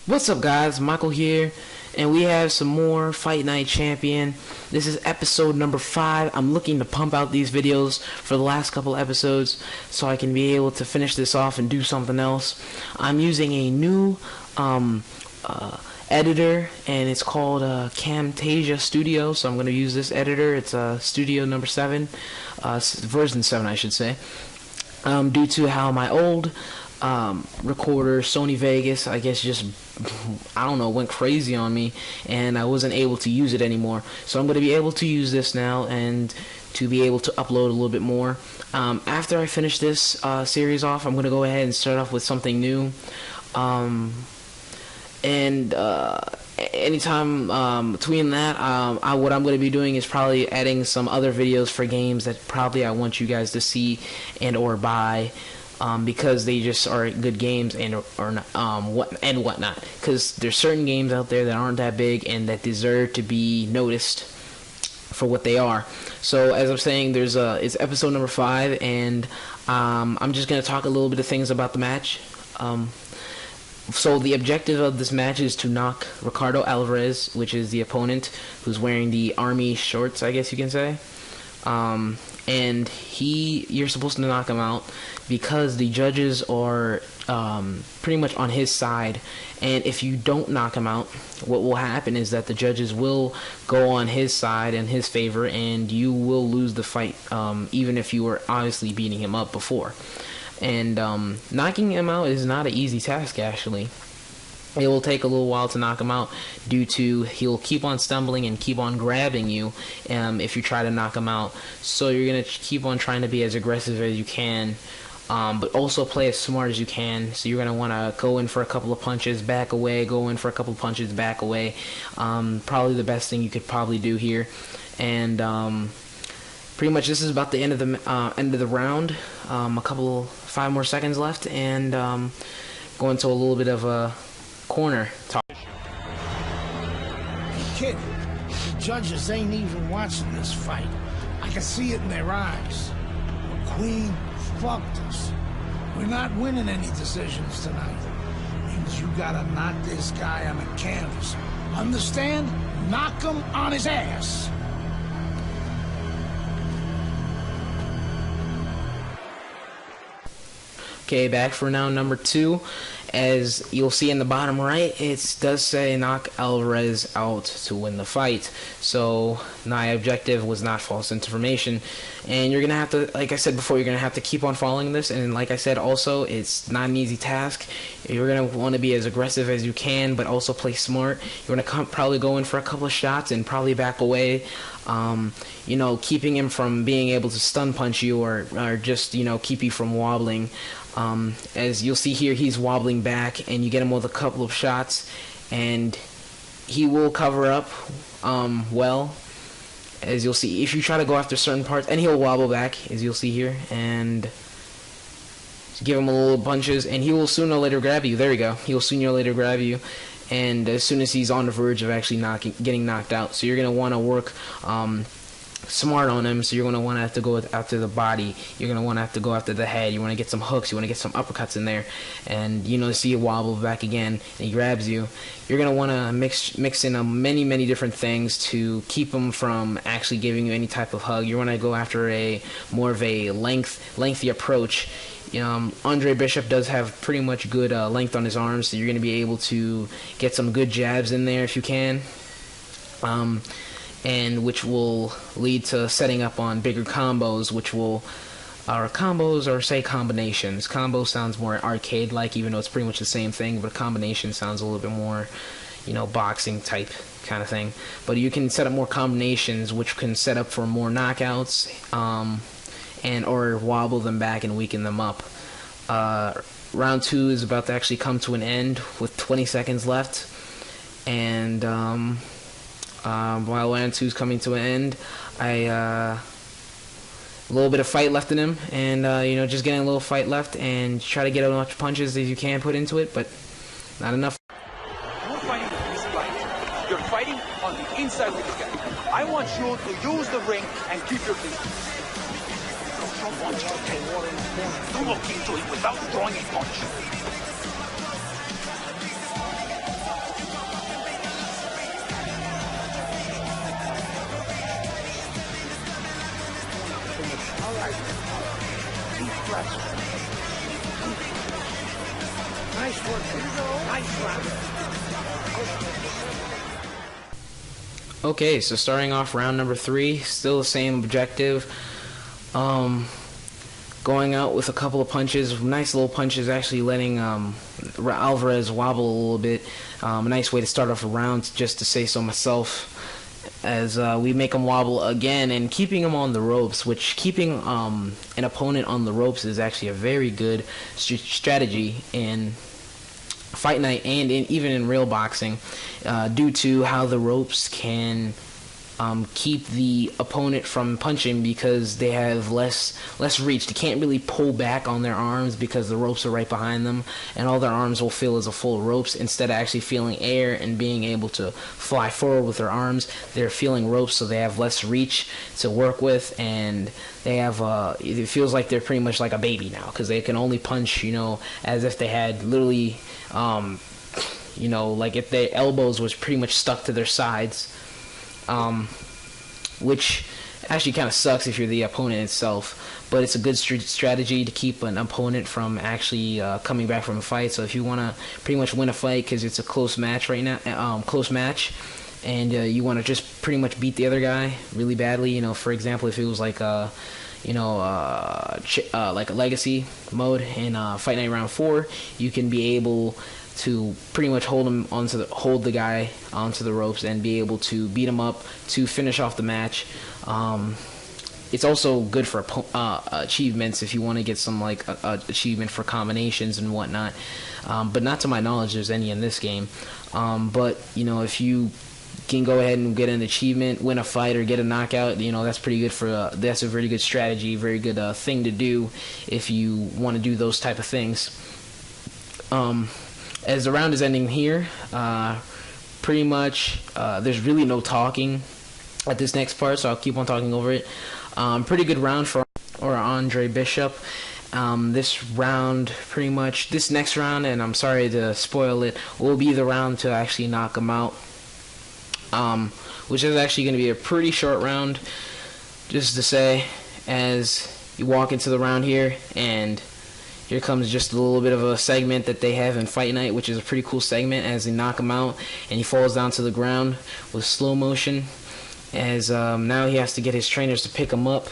What's up, guys? Michael here, and we have some more Fight Night Champion. This is episode number 5. I'm looking to pump out these videos for the last couple episodes so I can be able to finish this off and do something else. I'm using a new editor, and it's called Camtasia Studio, so I'm going to use this editor. It's Studio number 7, version 7 I should say, due to how my old recorder, Sony Vegas, I guess just, I don't know, went crazy on me, and I wasn't able to use it anymore. So I'm going to be able to use this now, and to be able to upload a little bit more. After I finish this series off, I'm going to go ahead and start off with something new. Anytime between that, what I'm going to be doing is probably adding some other videos for games that probably I want you guys to see and or buy. Because they just are good games and whatnot. Because there's certain games out there that aren't that big and that deserve to be noticed for what they are. So as I'm saying, it's episode number 5, and I'm just gonna talk a little bit of things about the match. So the objective of this match is to knock Ricardo Alvarez, which is the opponent who's wearing the army shorts, I guess you can say. And you're supposed to knock him out because the judges are pretty much on his side. And if you don't knock him out, what will happen is that the judges will go on his side in his favor, and you will lose the fight, even if you were obviously beating him up before. And knocking him out is not an easy task, actually. It will take a little while to knock him out due to he'll keep on stumbling and keep on grabbing you if you try to knock him out. So you're going to keep on trying to be as aggressive as you can, but also play as smart as you can. So you're going to want to go in for a couple of punches, back away, go in for a couple of punches, back away. Probably the best thing you could probably do here. And pretty much this is about the end of the round. 5 more seconds left, and go into a little bit of a corner talk. Kid, the judges ain't even watching this fight. I can see it in their eyes. McQueen fucked us. We're not winning any decisions tonight. Means you gotta knock this guy on the canvas. Understand? Knock him on his ass. Okay, back for round number 2. As you'll see in the bottom right, it does say knock Alvarez out to win the fight. So my objective was not false information, and you're gonna have to, like I said before, you're gonna have to keep on following this. And like I said, also, it's not an easy task. You're gonna want to be as aggressive as you can, but also play smart. You're gonna probably go in for a couple of shots and probably back away. You know, keeping him from being able to stun punch you or just, you know, keep you from wobbling. As you'll see here, he's wobbling back, and you get him with a couple of shots, and he will cover up well, as you'll see. If you try to go after certain parts, and he'll wobble back, as you'll see here, and give him a little punches, and he will sooner or later grab you. There we go. He will sooner or later grab you, and as soon as he's on the verge of actually getting knocked out. So you're going to want to work smart on him. So you're going to want to have to go after the body. You're going to want to have to go after the head. You want to get some hooks. You want to get some uppercuts in there, and you know, see it wobble back again, and he grabs you. You're going to want to mix in many different things to keep him from actually giving you any type of hug. You want to go after more of a lengthy approach. Andre Bishop does have pretty much good length on his arms, so you're going to be able to get some good jabs in there if you can, and which will lead to setting up on bigger combos, which will, say combinations. Combo sounds more arcade-like, even though it's pretty much the same thing, but combination sounds a little bit more, you know, boxing type kind of thing. But you can set up more combinations, which can set up for more knockouts, or wobble them back and weaken them up. Round 2 is about to actually come to an end with 20 seconds left, and while round 2 is coming to an end, a little bit of fight left in him, and you know, just getting a little fight left, and try to get as much punches as you can put into it, but not enough. You're fighting this fight. You're fighting on the inside of the guy. I want you to use the ring and keep your distance. Don't want you to take water in the corner. Don't look into it without throwing a punch. Nice work. Nice round. Okay, so starting off round number 3, still the same objective. Going out with a couple of punches, nice little punches, actually letting Alvarez wobble a little bit. A nice way to start off a round, just to say so myself, as we make him wobble again and keeping him on the ropes, which keeping an opponent on the ropes is actually a very good strategy in Fight Night and even in real boxing, due to how the ropes can keep the opponent from punching, because they have less reach. They can't really pull back on their arms because the ropes are right behind them, and all their arms will feel as a full ropes. Instead of actually feeling air and being able to fly forward with their arms, they're feeling ropes, so they have less reach to work with, and they have it feels like they're pretty much like a baby now, because they can only punch, as if they had literally like if their elbows was pretty much stuck to their sides. Which actually kind of sucks if you're the opponent itself, but it's a good strategy to keep an opponent from actually coming back from a fight. So if you want to pretty much win a fight, because it's a close match right now, and you want to just pretty much beat the other guy really badly, for example, if it was like like a legacy mode in Fight Night Round 4, you can be able to pretty much hold the guy onto the ropes and be able to beat him up to finish off the match. It's also good for achievements if you want to get some achievement for combinations and whatnot. But not to my knowledge there's any in this game. But if you can go ahead and get an achievement, win a fight, or get a knockout, that's pretty good for that's a very good strategy, very good thing to do if you want to do those type of things. As the round is ending here, pretty much there's really no talking at this next part, so I'll keep on talking over it. Pretty good round for Andre Bishop. This round, pretty much, this next round, and I'm sorry to spoil it, will be the round to actually knock him out, which is actually going to be a pretty short round, just to say, as you walk into the round here, and here comes just a little bit of a segment that they have in Fight Night, which is a pretty cool segment, as they knock him out and he falls down to the ground with slow motion, as now he has to get his trainers to pick him up,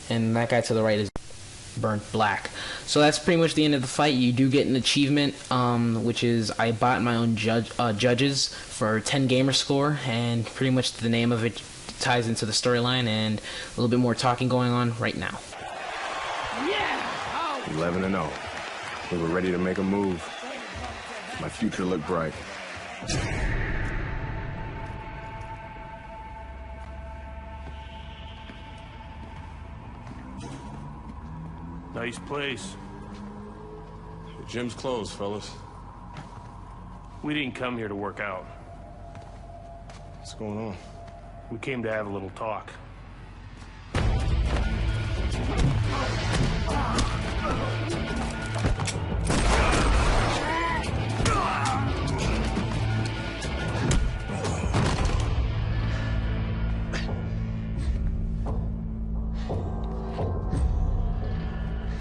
and that guy to the right is burnt black. So that's pretty much the end of the fight. You do get an achievement, which is I bought my own judges for 10 gamer score, and pretty much the name of it ties into the storyline, and a little bit more talking going on right now. 11-0. We were ready to make a move. My future looked bright. Nice place. The gym's closed, fellas. We didn't come here to work out. What's going on? We came to have a little talk.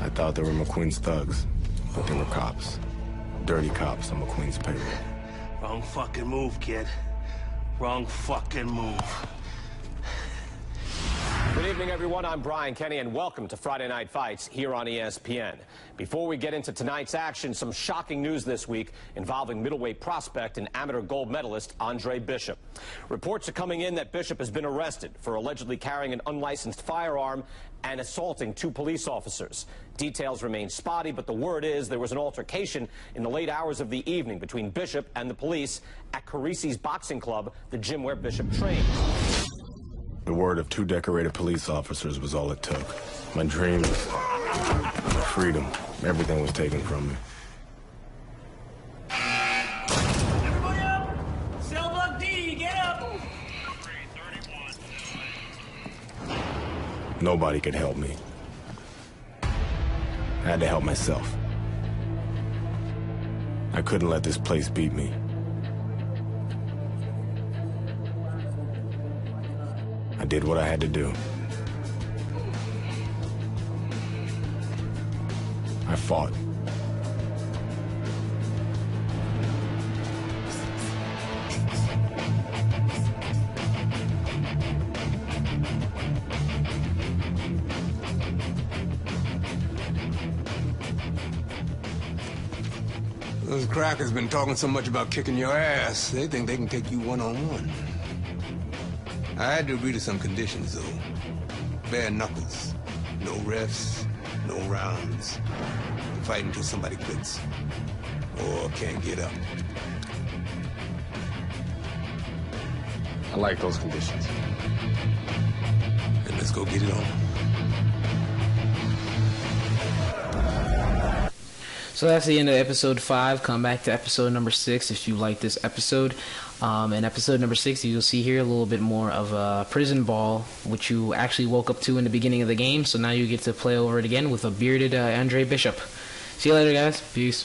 I thought they were McQueen's thugs, but they were cops. Dirty cops on McQueen's payroll. Wrong fucking move, kid. Wrong fucking move. Good evening, everyone. I'm Brian Kenny, and welcome to Friday Night Fights here on ESPN. Before we get into tonight's action, some shocking news this week involving middleweight prospect and amateur gold medalist Andre Bishop. Reports are coming in that Bishop has been arrested for allegedly carrying an unlicensed firearm and assaulting 2 police officers. Details remain spotty, but the word is there was an altercation in the late hours of the evening between Bishop and the police at Carisi's Boxing Club, the gym where Bishop trained. The word of 2 decorated police officers was all it took. My dreams, my freedom, everything was taken from me. Everybody up! Cell block D, get up! Nobody could help me. I had to help myself. I couldn't let this place beat me. I did what I had to do. I fought. Those crackers been talking so much about kicking your ass, they think they can take you one-on-one. I had to agree to some conditions, though. Bare knuckles. No refs, no rounds. Fight until somebody quits. Or can't get up. I like those conditions. Then let's go get it on. So that's the end of episode 5. Come back to episode number 6 if you like this episode. In episode number 6, you'll see here a little bit more of a prison ball, which you actually woke up to in the beginning of the game. So now you get to play over it again with a bearded Andre Bishop. See you later, guys. Peace.